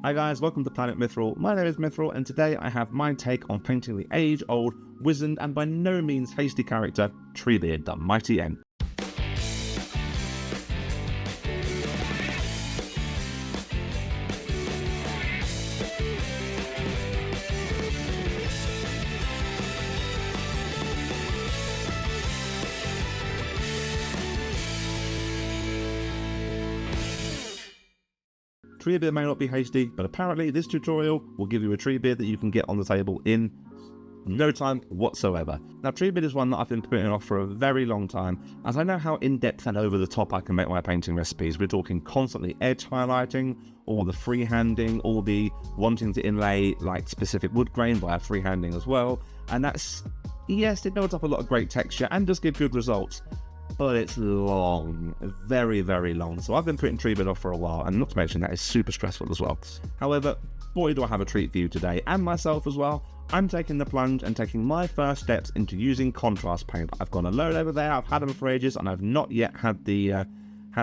Hi guys, welcome to Planet Mithril. My name is Mithril, and today I have my take on painting the age-old, wizened, and by no means hasty character, Treebeard, the Mighty Ent. Treebeard may not be hasty, but apparently this tutorial will give you a Treebeard that you can get on the table in no time whatsoever. Now, Treebeard is one that I've been putting off for a very long time, as I know how in-depth and over the top I can make my painting recipes. We're talking constantly edge highlighting, or the freehanding, or the wanting to inlay like specific wood grain via freehanding as well. And that's, yes, it builds up a lot of great texture and does give good results. But it's long, very, very long. So I've been putting Treebeard off for a while, and not to mention that is super stressful as well. However, boy do I have a treat for you today, and myself as well. I'm taking the plunge and taking my first steps into using contrast paint. I've got a load over there, I've had them for ages, and I've not yet had the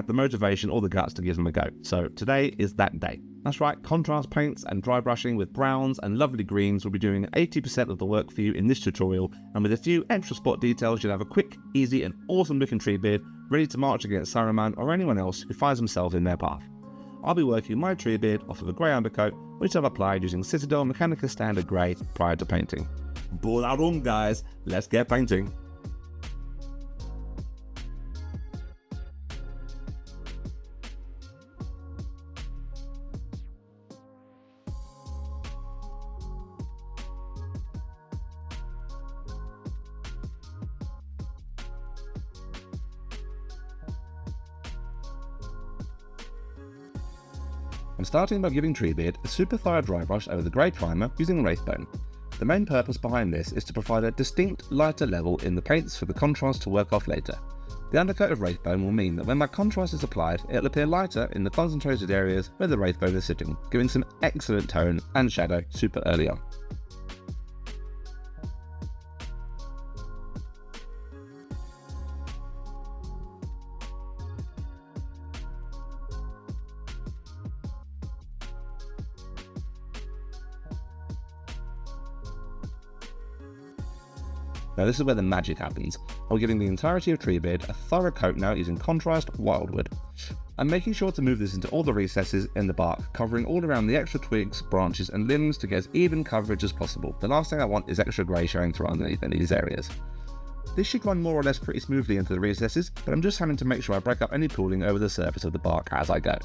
motivation or the guts to give them a go. So today is that day. That's right, contrast paints and dry brushing with browns and lovely greens will be doing 80% of the work for you in this tutorial, and with a few extra spot details you'll have a quick, easy and awesome looking Treebeard ready to march against Saruman or anyone else who finds themselves in their path. I'll be working my Treebeard off of a grey undercoat which I've applied using Citadel Mechanica Standard Grey prior to painting. BUU RA RUUUM guys, let's get painting. I'm starting by giving Treebeard a super thorough dry brush over the grey primer using Wraithbone. The main purpose behind this is to provide a distinct lighter level in the paints for the contrast to work off later. The undercoat of Wraithbone will mean that when my contrast is applied, it'll appear lighter in the concentrated areas where the Wraithbone is sitting, giving some excellent tone and shadow super early on. Now this is where the magic happens. I'm giving the entirety of Treebeard a thorough coat now using Contrast Wildwood. I'm making sure to move this into all the recesses in the bark, covering all around the extra twigs, branches and limbs to get as even coverage as possible. The last thing I want is extra grey showing through underneath any of these areas. This should run more or less pretty smoothly into the recesses, but I'm just having to make sure I break up any pooling over the surface of the bark as I go.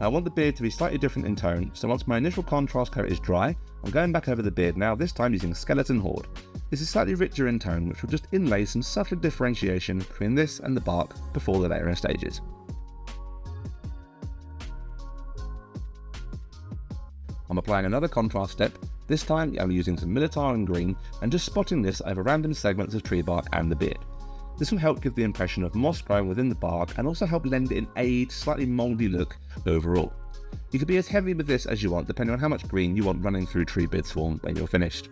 I want the beard to be slightly different in tone, so once my initial contrast coat is dry, I'm going back over the beard now, this time using Skeleton Horde. This is slightly richer in tone, which will just inlay some subtle differentiation between this and the bark before the layering stages. I'm applying another contrast step. This time I'm using some Minotaur and green and just spotting this over random segments of tree bark and the beard. This will help give the impression of moss growing within the bark and also help lend it an aged, slightly mouldy look overall. You can be as heavy with this as you want depending on how much green you want running through Treebeard's form when you're finished.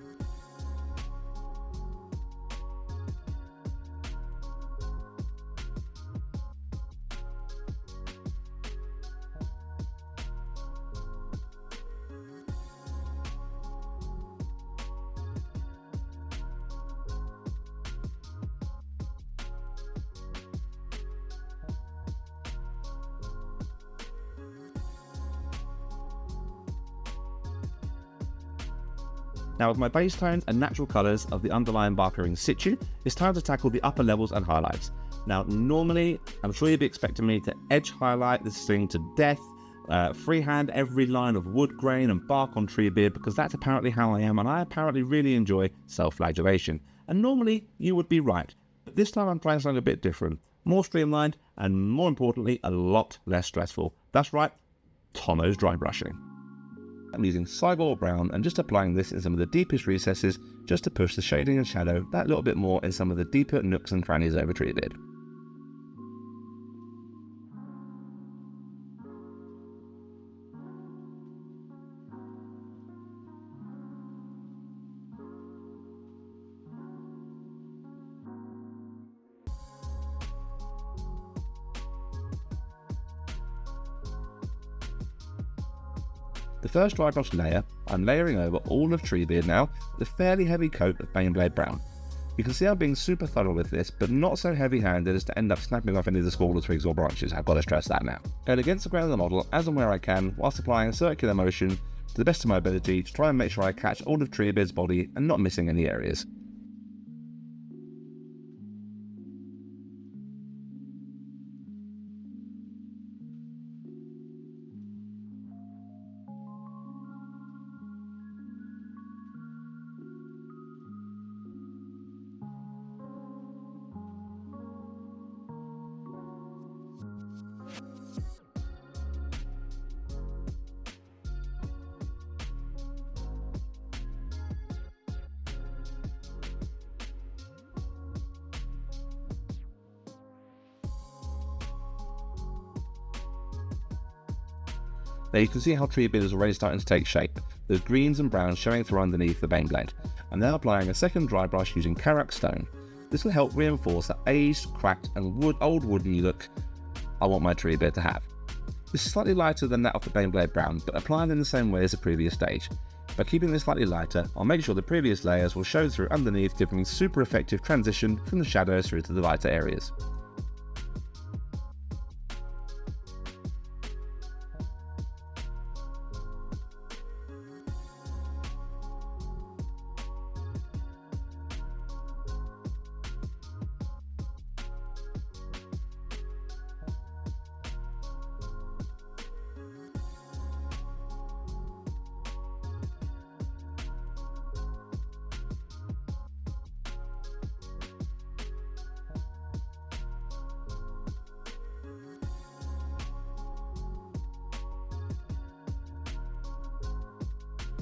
Now with my base tones and natural colours of the underlying barker in situ, it's time to tackle the upper levels and highlights. Now normally, I'm sure you'd be expecting me to edge highlight this thing to death, freehand every line of wood grain and bark on Treebeard because that's apparently how I am, and I apparently really enjoy self-flagellation. And normally you would be right, but this time I'm trying something a bit different, more streamlined and more importantly a lot less stressful. That's right, Tomo's dry brushing. I'm using Cybor Brown and just applying this in some of the deepest recesses just to push the shading and shadow that little bit more in some of the deeper nooks and crannies over Treebeard. The first dry brush layer, I'm layering over all of Treebeard now with a fairly heavy coat of Baneblade Brown. You can see I'm being super thorough with this, but not so heavy-handed as to end up snapping off any of the smaller twigs or branches. I've got to stress that now. Going against the grain of the model as and where I can, whilst applying a circular motion to the best of my ability to try and make sure I catch all of Treebeard's body and not missing any areas. Now you can see how Treebeard is already starting to take shape, those greens and browns showing through underneath the Baneblade. I'm now applying a second dry brush using Karak Stone. This will help reinforce that aged, cracked and old wooden look I want my Treebeard to have. This is slightly lighter than that of the Baneblade Brown, but applied in the same way as the previous stage. By keeping this slightly lighter, I'll make sure the previous layers will show through underneath, giving super effective transition from the shadows through to the lighter areas.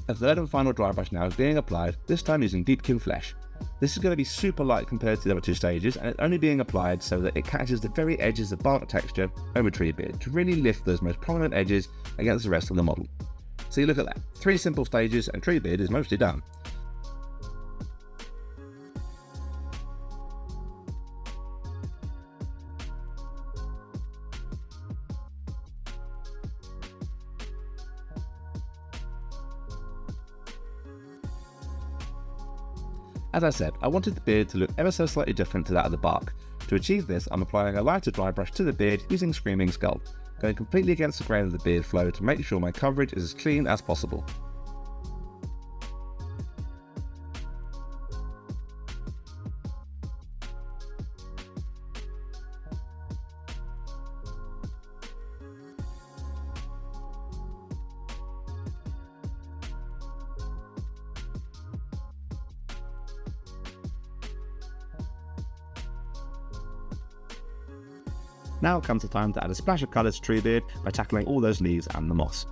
A third and final dry brush now is being applied, this time using Deepkin Flesh. This is going to be super light compared to the other two stages, and it's only being applied so that it catches the very edges of bark texture over Treebeard to really lift those most prominent edges against the rest of the model. See, look at that, 3 simple stages and Treebeard is mostly done. As I said, I wanted the beard to look ever so slightly different to that of the bark. To achieve this, I'm applying a lighter dry brush to the beard using Screaming Skull, going completely against the grain of the beard flow to make sure my coverage is as clean as possible. Now comes the time to add a splash of colour to Treebeard by tackling all those leaves and the moss.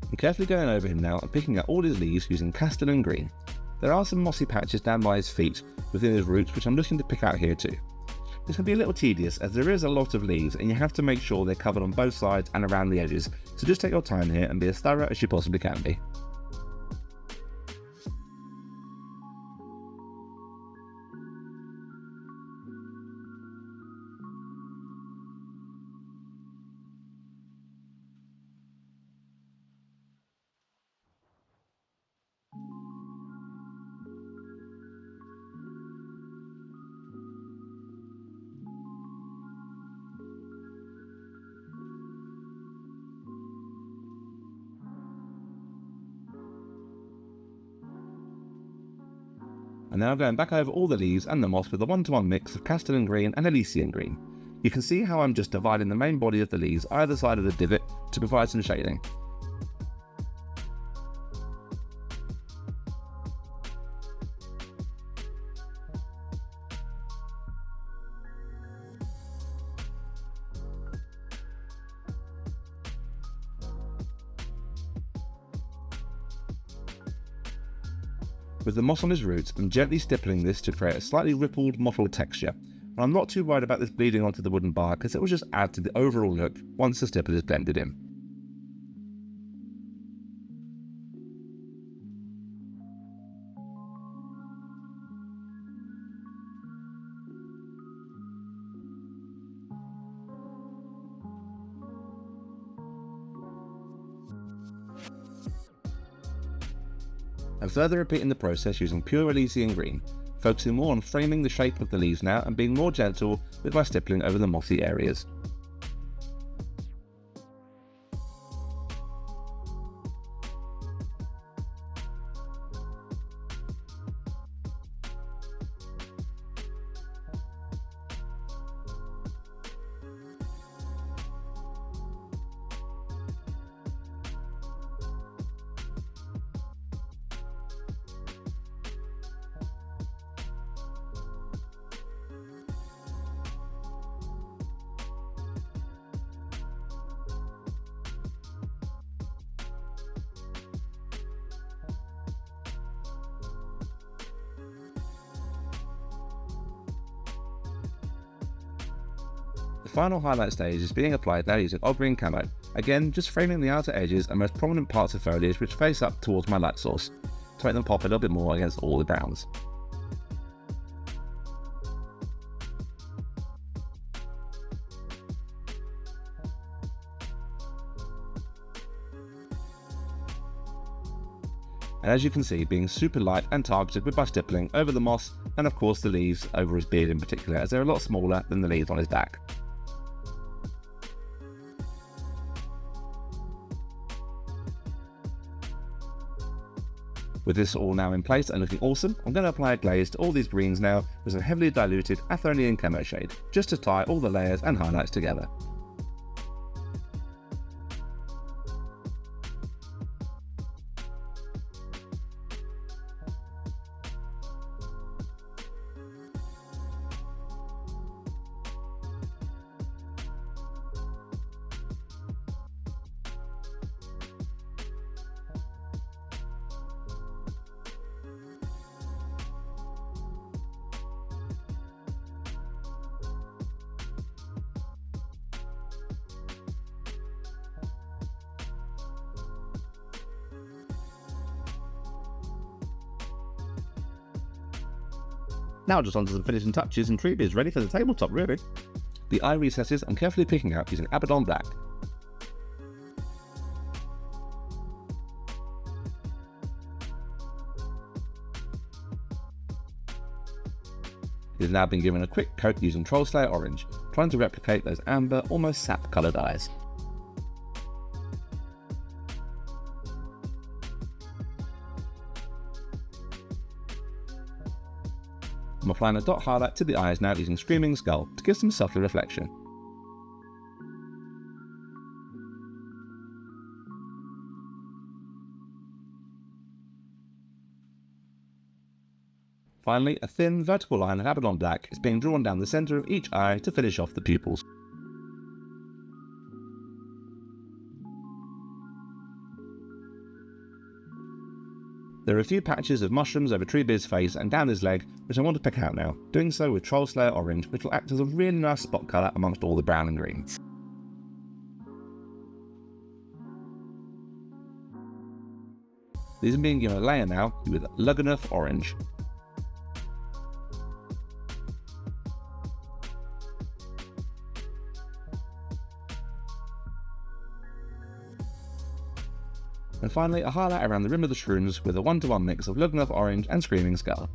I'm carefully going over him now and picking out all his leaves using Castellan Green. There are some mossy patches down by his feet within his roots which I'm looking to pick out here too. This can be a little tedious as there is a lot of leaves and you have to make sure they're covered on both sides and around the edges, so just take your time here and be as thorough as you possibly can be. And now going back over all the leaves and the moss with a one-to-one mix of Castellan Green and Elysian Green. You can see how I'm just dividing the main body of the leaves either side of the divot to provide some shading. With the moss on his roots, I'm gently stippling this to create a slightly rippled, mottled texture, and I'm not too worried about this bleeding onto the wooden bark as it will just add to the overall look once the stipple is blended in. and further repeating the process using pure Elysian green, focusing more on framing the shape of the leaves now and being more gentle with my stippling over the mossy areas. The final highlight stage is being applied now using odd green camo, again just framing the outer edges and most prominent parts of foliage which face up towards my light source, to make them pop a little bit more against all the browns. And as you can see, being super light and targeted with my stippling over the moss and of course the leaves over his beard in particular, as they're a lot smaller than the leaves on his back. With this all now in place and looking awesome, I'm going to apply a glaze to all these greens now with some heavily diluted Athonian camo shade, just to tie all the layers and highlights together. Now just onto some finishing touches and Treebeard's ready for the tabletop really. The eye recesses I'm carefully picking out using Abaddon Black. It has now been given a quick coat using Troll Slayer Orange, trying to replicate those amber, almost sap coloured eyes. I'm applying a dot highlight to the eyes now using Screaming Skull to give some subtle reflection. Finally, a thin vertical line of Abaddon Black is being drawn down the centre of each eye to finish off the pupils. There are a few patches of mushrooms over Treebeard's face and down his leg which I want to pick out now, doing so with Troll Slayer Orange, which will act as a really nice spot colour amongst all the brown and greens. These are being given a layer now with Luggenough Orange. And finally, a highlight around the rim of the shrooms with a 1-to-1 mix of Luggenough Orange and Screaming Skull.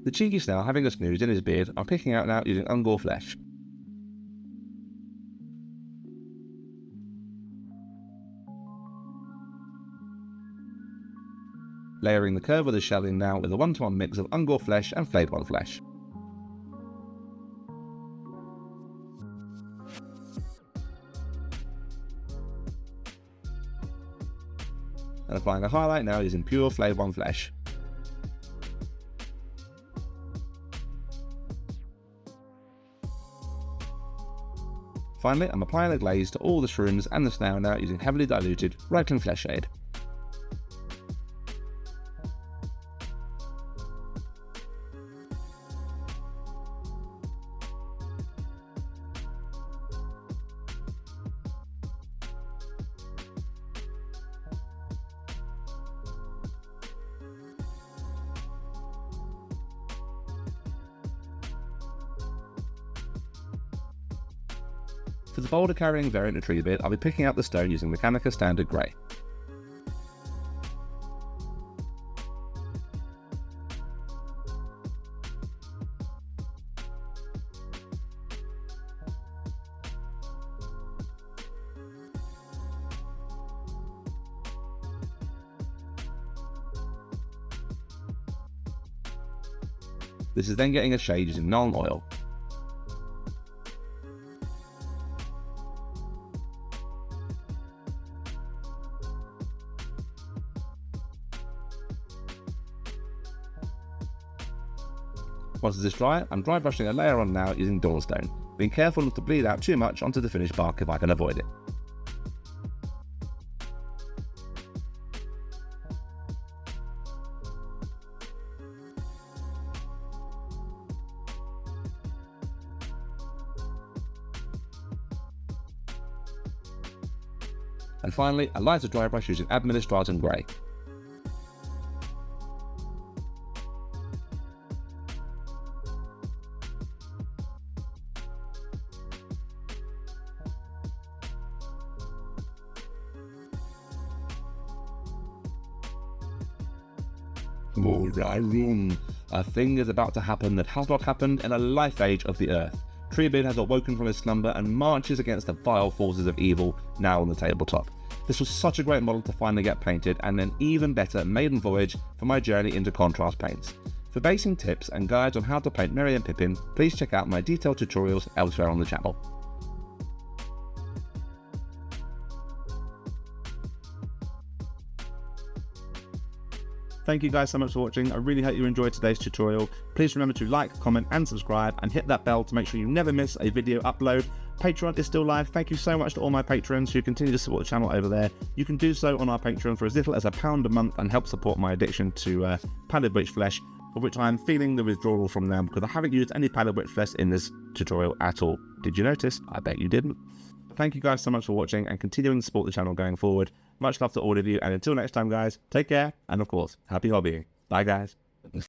The cheeky snail having a snooze in his beard I'm picking out now using Ungor Flesh. Layering the curve of the shell in now with a 1-to-1 mix of Ungor Flesh and Flayed One Flesh. And applying a highlight now using pure Flayed One Flesh. Finally, I'm applying a glaze to all the shrooms and the snail now using heavily diluted Reikland Flesh Shade. For the boulder carrying variant of Treebeard, I'll be picking out the stone using Mechanica Standard Grey. This is then getting a shade using Nuln Oil. Once this is dry, I'm dry brushing a layer on now using Dawnstone, being careful not to bleed out too much onto the finished bark if I can avoid it. And finally, a lighter dry brush using Administratum Grey. BUU RA RUUUM. A thing is about to happen that has not happened in a life age of the earth. Treebeard has awoken from his slumber and marches against the vile forces of evil now on the tabletop. This was such a great model to finally get painted, and an even better maiden voyage for my journey into contrast paints. For basing tips and guides on how to paint Merry Pippin, please check out my detailed tutorials elsewhere on the channel. Thank you guys so much for watching. I really hope you enjoyed today's tutorial. Please remember to like, comment and subscribe, and hit that bell to make sure you never miss a video upload. Patreon is still live. Thank you so much to all my patrons who continue to support the channel over there. You can do so on our Patreon for as little as £1 a month and help support my addiction to padded witch flesh, of which I am feeling the withdrawal from now because I haven't used any padded witch flesh in this tutorial at all. Did you notice? I bet you didn't. Thank you guys so much for watching and continuing to support the channel going forward. Much love to all of you, and until next time guys, take care, and of course, happy hobbying. Bye guys.